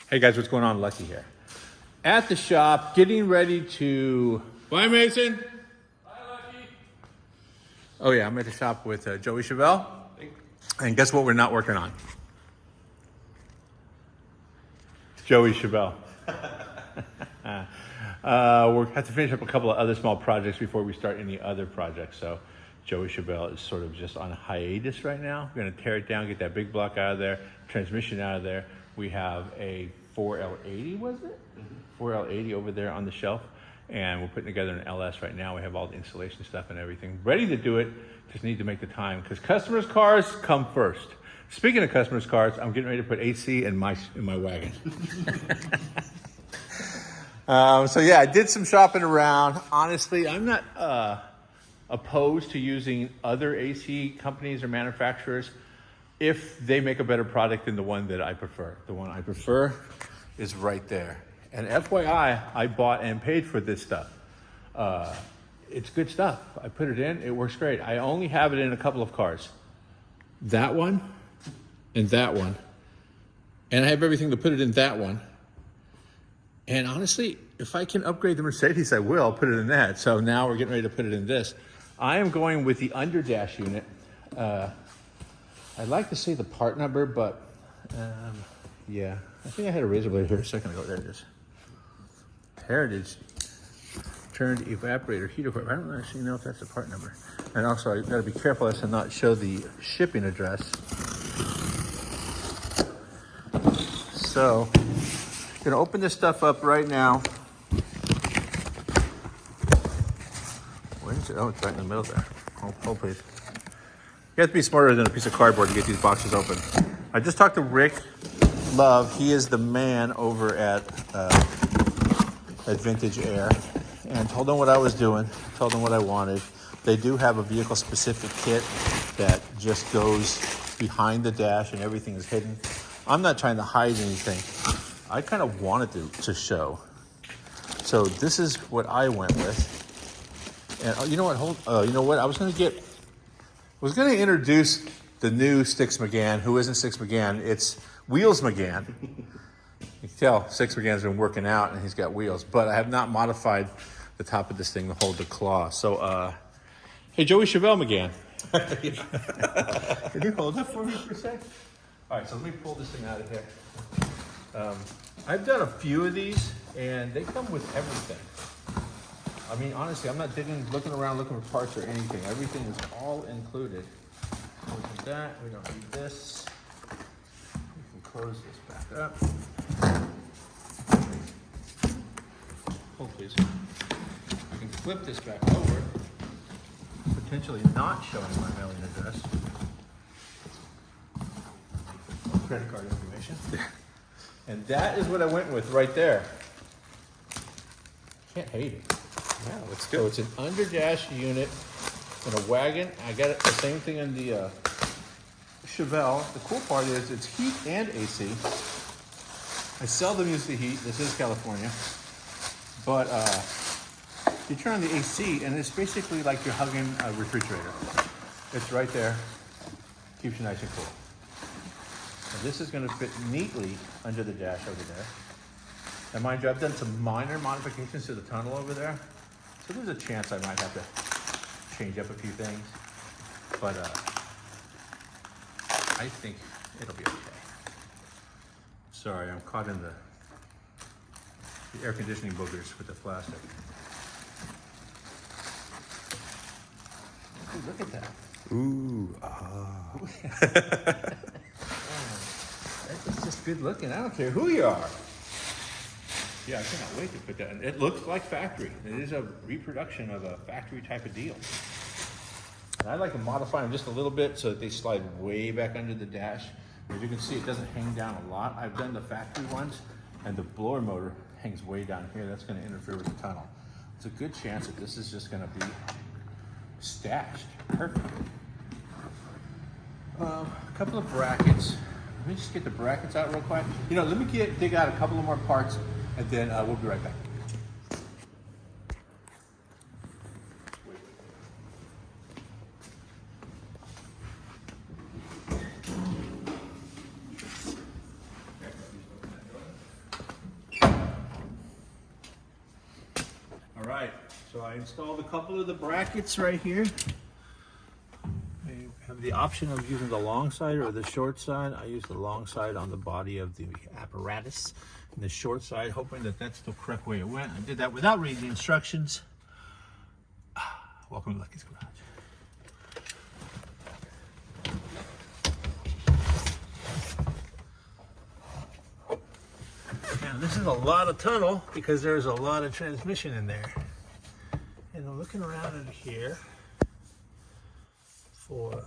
Hey guys, what's going on? Lucky here. At the shop, getting ready to... Bye, Mason. Bye, Lucky. Oh yeah, I'm at the shop with Joey Chevelle. And guess what we're not working on? Joey Chevelle. We'll have to finish up a couple of other small projects before we start any other projects. So Joey Chevelle is sort of just on hiatus right now. We're going to tear it down, get that big block out of there, transmission out of there. We have a 4L80, was it? Mm-hmm. 4L80 over there on the shelf. And we're putting together an LS right now. We have all the installation stuff and everything ready to do it. Just need to make the time because customers' cars come first. Speaking of customers' cars, I'm getting ready to put AC in my wagon. So yeah, I did some shopping around. Honestly, I'm not opposed to using other AC companies or manufacturers if they make a better product than the one that I prefer. The one I prefer is right there. And FYI, I bought and paid for this stuff. It's good stuff. I put it in, it works great. I only have it in a couple of cars. That one and that one. And I have everything to put it in that one. And honestly, if I can upgrade the Mercedes, I will put it in that. So now we're getting ready to put it in this. I am going with the underdash unit. I'd like to say the part number, but yeah. I think I had a razor blade here a second ago. There it is. Heritage turned evaporator heater. I don't actually know if that's the part number. And also, I've got to be careful as to not show the shipping address. So, I'm going to open this stuff up right now. Where is it? Oh, it's right in the middle there. Oh, please. You have to be smarter than a piece of cardboard to get these boxes open. I just talked to Rick Love. He is the man over at Vintage Air, and told them what I was doing, told them what I wanted. They do have a vehicle specific kit that just goes behind the dash and everything is hidden. I'm not trying to hide anything. I kind of wanted to show. So this is what I went with. And you know what, you know what, I was going to introduce the new Sticks McGann, who isn't Sticks McGann, it's Wheels McGann. You can tell Sticks McGann's been working out and he's got wheels, but I have not modified the top of this thing to hold the claw. So, hey, Joey Chevelle McGann. Can you hold it for me for a sec? All right, so let me pull this thing out of here. I've done a few of these and they come with everything. I mean, honestly, I'm not looking around looking for parts or anything. Everything is all included. We don't need that, we don't need this. We can close this back up. Hold please. I can flip this back over, potentially not showing my mailing address. Credit card information. And that is what I went with right there. Can't hate it. Yeah, looks good. So it's an underdash unit in a wagon. I got it, the same thing in the Chevelle. The cool part is it's heat and AC. I seldom use the heat. This is California. But you turn on the AC and it's basically like you're hugging a refrigerator. It's right there. Keeps you nice and cool. And this is going to fit neatly under the dash over there. And mind you, I've done some minor modifications to the tunnel over there. So there's a chance I might have to change up a few things. But I think it'll be okay. Sorry, I'm caught in the air conditioning boogers with the plastic. Ooh, look at that. Ooh, That's just good looking. I don't care who you are. Yeah, I cannot wait to put that in. It looks like factory. It is a reproduction of a factory type of deal. And I like to modify them just a little bit so that they slide way back under the dash. As you can see, it doesn't hang down a lot. I've done the factory ones, and the blower motor hangs way down here. That's going to interfere with the tunnel. It's a good chance that this is just going to be stashed perfectly. A couple of brackets. Let me just get the brackets out real quick. You know, let me dig out a couple of more parts, and then we'll be right back. So I installed a couple of the brackets right here. You have the option of using the long side or the short side. I use the long side on the body of the apparatus, and the short side, hoping that that's the correct way it went. I did that without reading the instructions. Welcome to Lucky's Garage. Now this is a lot of tunnel because there's a lot of transmission in there. And I'm looking around in here for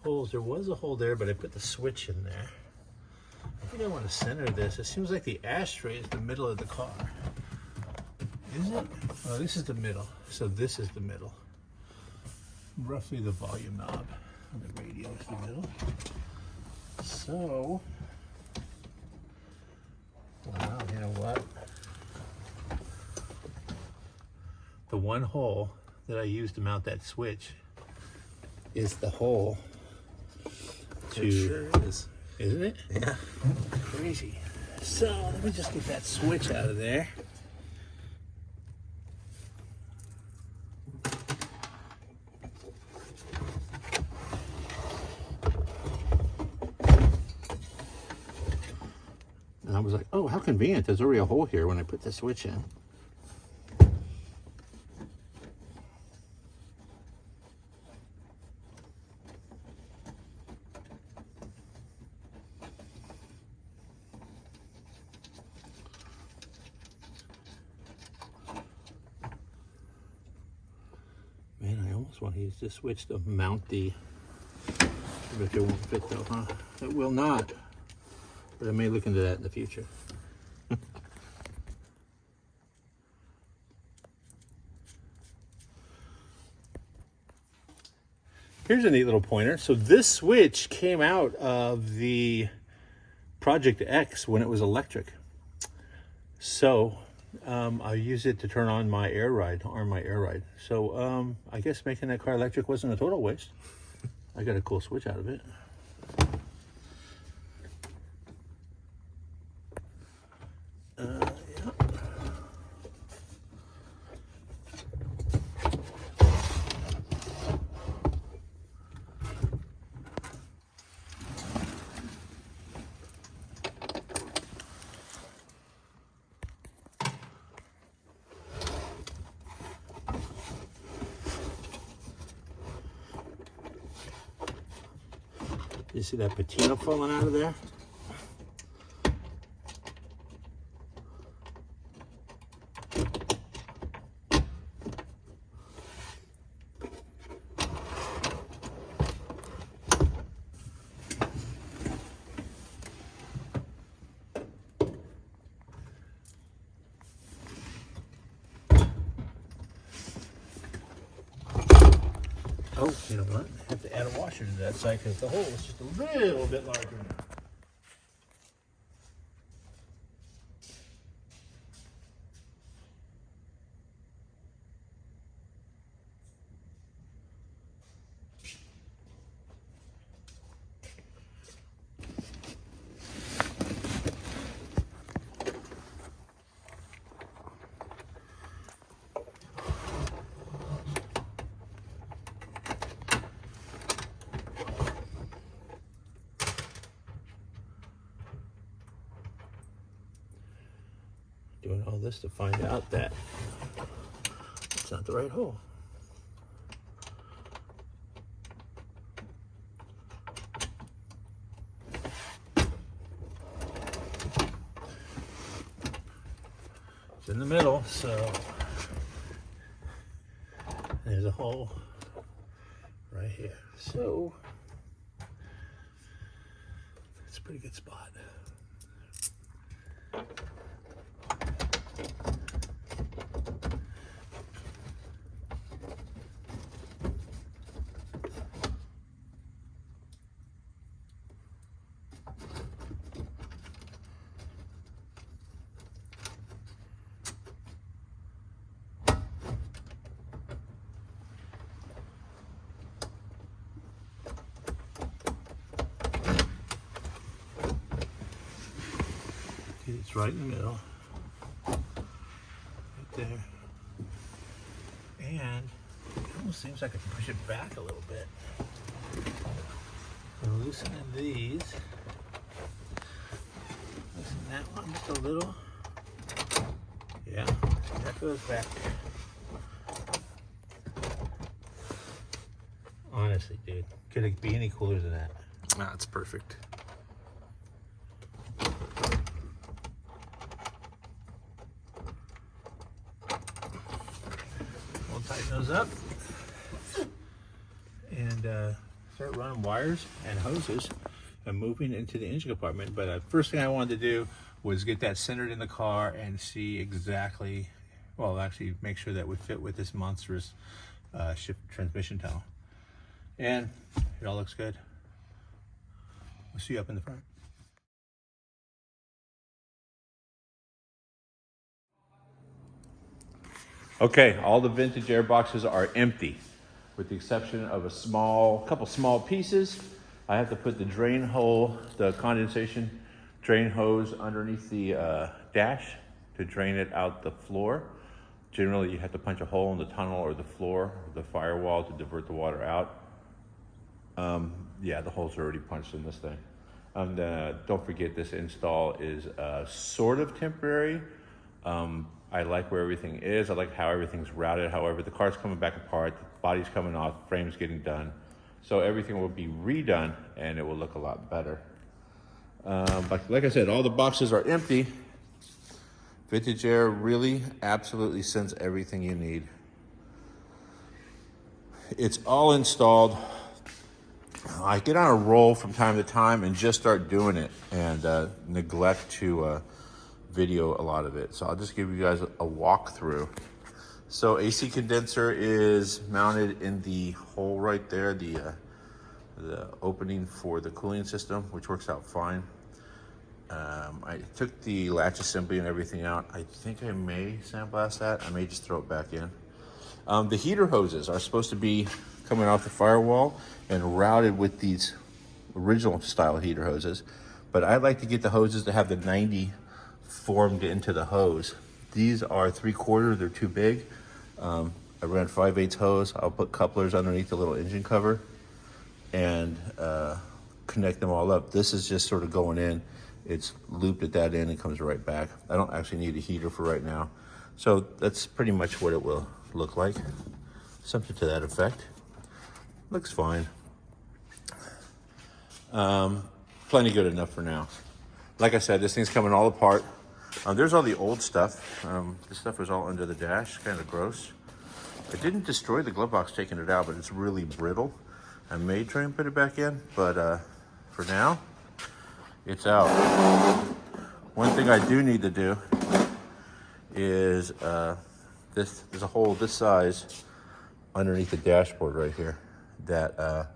holes. There was a hole there, but I put the switch in there. I think I want to center this. It seems like the ashtray is the middle of the car. Is it? Oh, this is the middle. So this is the middle. Roughly the volume knob on the radio is the middle. So, wow, you know what? The one hole that I used to mount that switch is the hole to... It sure is. Isn't it? Yeah. Crazy. So let me just get that switch out of there. And I was like, oh, how convenient. There's already a hole here when I put the switch in. Man, I almost want to use this switch to mount the... I bet it won't fit though, huh? It will not. But I may look into that in the future. Here's a neat little pointer. So this switch came out of the Project X when it was electric. So I use it to turn on my air ride, arm my air ride. So I guess making that car electric wasn't a total waste. I got a cool switch out of it. Yeah. You see that patina falling out of there? Oh, you know what? I have to add a washer to that side because the hole is just a little bit larger now. Doing all this to find out that it's not the right hole. It's in the middle, so there's a hole right here. So it's a pretty good spot. It's right in the middle, right there. and it almost seems like I can push it back a little bit. So loosening these. Loosen that one just a little. Yeah, that goes back. Honestly, dude, could it be any cooler than that? That's perfect. We'll tighten those up and start running wires and hoses and moving into the engine compartment. But the first thing I wanted to do was get that centered in the car and see exactly, well, actually make sure that would fit with this monstrous shift transmission tunnel. And it all looks good. We'll see you up in the front. Okay, all the vintage air boxes are empty, with the exception of a couple small pieces. I have to put the drain hole, the condensation drain hose underneath the dash to drain it out the floor. Generally, you have to punch a hole in the tunnel or the floor, the firewall, to divert the water out. Yeah, the holes are already punched in this thing. Don't forget, this install is sort of temporary. I like where everything is. I like how everything's routed. However, the car's coming back apart, the body's coming off, frame's getting done. So everything will be redone and it will look a lot better. But like I said, all the boxes are empty. Vintage Air really absolutely sends everything you need. It's all installed. I get on a roll from time to time and just start doing it and neglect to video a lot of it. So I'll just give you guys a walkthrough. So AC condenser is mounted in the hole right there, the opening for the cooling system, which works out fine. I took the latch assembly and everything out. I think I may sandblast that. I may just throw it back in. The heater hoses are supposed to be coming off the firewall and routed with these original style heater hoses. But I like to get the hoses to have the 90 formed into the hose. These are 3/4, they're too big. I ran 5/8 hose. I'll put couplers underneath the little engine cover and connect them all up. This is just sort of going in. It's looped at that end and comes right back. I don't actually need a heater for right now. So that's pretty much what it will look like. Something to that effect. Looks fine. Plenty good enough for now. Like I said, this thing's coming all apart. There's all the old stuff. This stuff was all under the dash, kind of gross. I didn't destroy the glove box taking it out, but it's really brittle. I may try and put it back in, but for now, it's out. One thing I do need to do is there's a hole this size underneath the dashboard right here that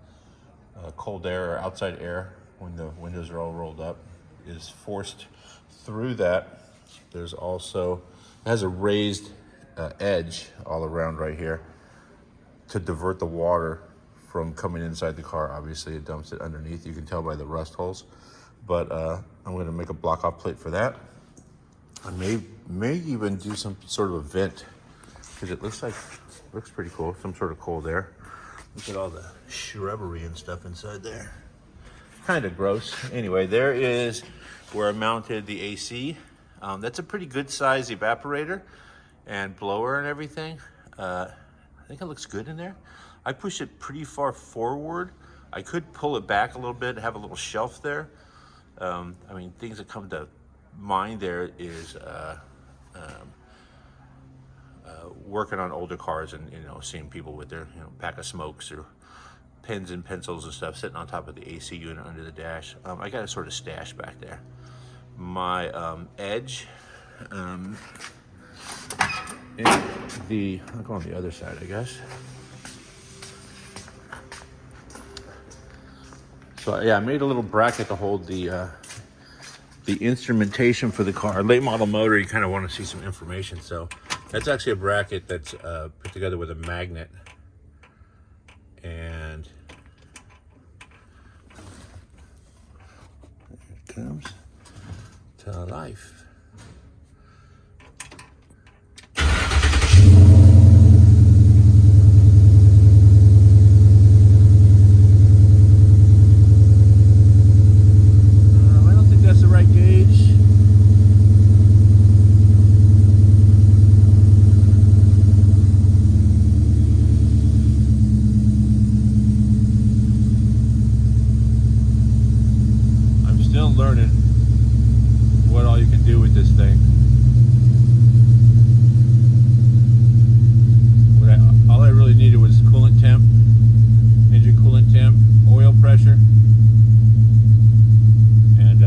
cold air or outside air, when the windows are all rolled up, is forced through that. There's also, it has a raised edge all around right here to divert the water from coming inside the car. Obviously it dumps it underneath. You can tell by the rust holes, but I'm going to make a block off plate for that. I may even do some sort of a vent, because it looks pretty cool. Some sort of cold air. Look at all the shrubbery and stuff inside there. Kind of gross. Anyway, there is where I mounted the AC. That's a pretty good size evaporator and blower and everything. I think it looks good in there. I pushed it pretty far forward. I could pull it back a little bit, have a little shelf there. I mean, things that come to mind there is working on older cars and, seeing people with their, pack of smokes or pens and pencils and stuff sitting on top of the AC unit under the dash. I got a sort of stash back there. My edge, I'll go on the other side, I guess. So yeah, I made a little bracket to hold the instrumentation for the car. Late model motor, you kind of want to see some information. So that's actually a bracket that's put together with a magnet. And here it comes to life. Still learning what all you can do with this thing. All I really needed was coolant temp, engine coolant temp, oil pressure, and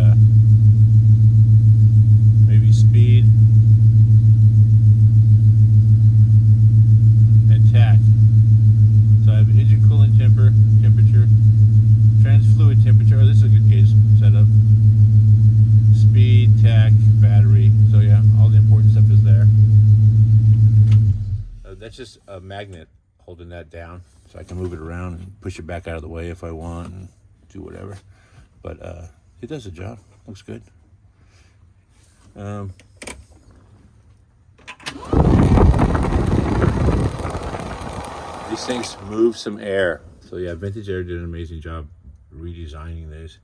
maybe speed and tack. So I have engine coolant temperature, trans fluid temperature. Oh, this is a good case setup. Speed, tack, battery. So yeah, all the important stuff is there. That's just a magnet holding that down, so I can move it around and push it back out of the way if I want and do whatever. But it does the job. Looks good. These things move some air. So yeah, Vintage Air did an amazing job redesigning these.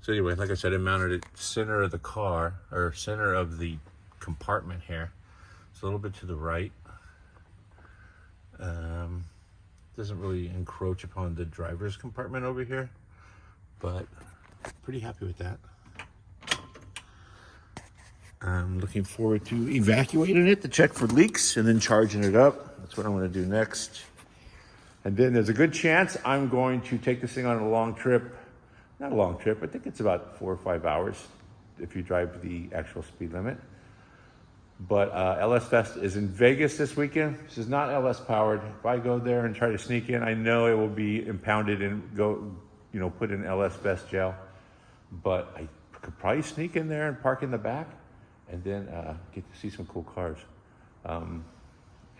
So anyway, like I said, I mounted it center of the car, or center of the compartment here. It's a little bit to the right. Doesn't really encroach upon the driver's compartment over here, but pretty happy with that. I'm looking forward to evacuating it to check for leaks and then charging it up. That's what I'm going to do next. And then there's a good chance I'm going to take this thing on a long trip. Not a long trip, I think it's about 4 or 5 hours if you drive the actual speed limit. But LS Fest is in Vegas this weekend. This is not LS powered. If I go there and try to sneak in, I know it will be impounded and go, put in LS Fest jail. But I could probably sneak in there and park in the back and then get to see some cool cars.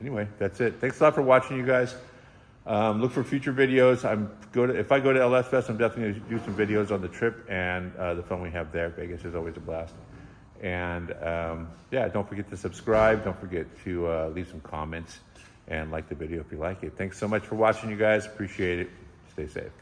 Anyway, that's it. Thanks a lot for watching, you guys. Look for future videos. If I go to LS Fest, I'm definitely going to do some videos on the trip and the fun we have there. Vegas is always a blast. And yeah, don't forget to subscribe. Don't forget to leave some comments and like the video if you like it. Thanks so much for watching, you guys. Appreciate it. Stay safe.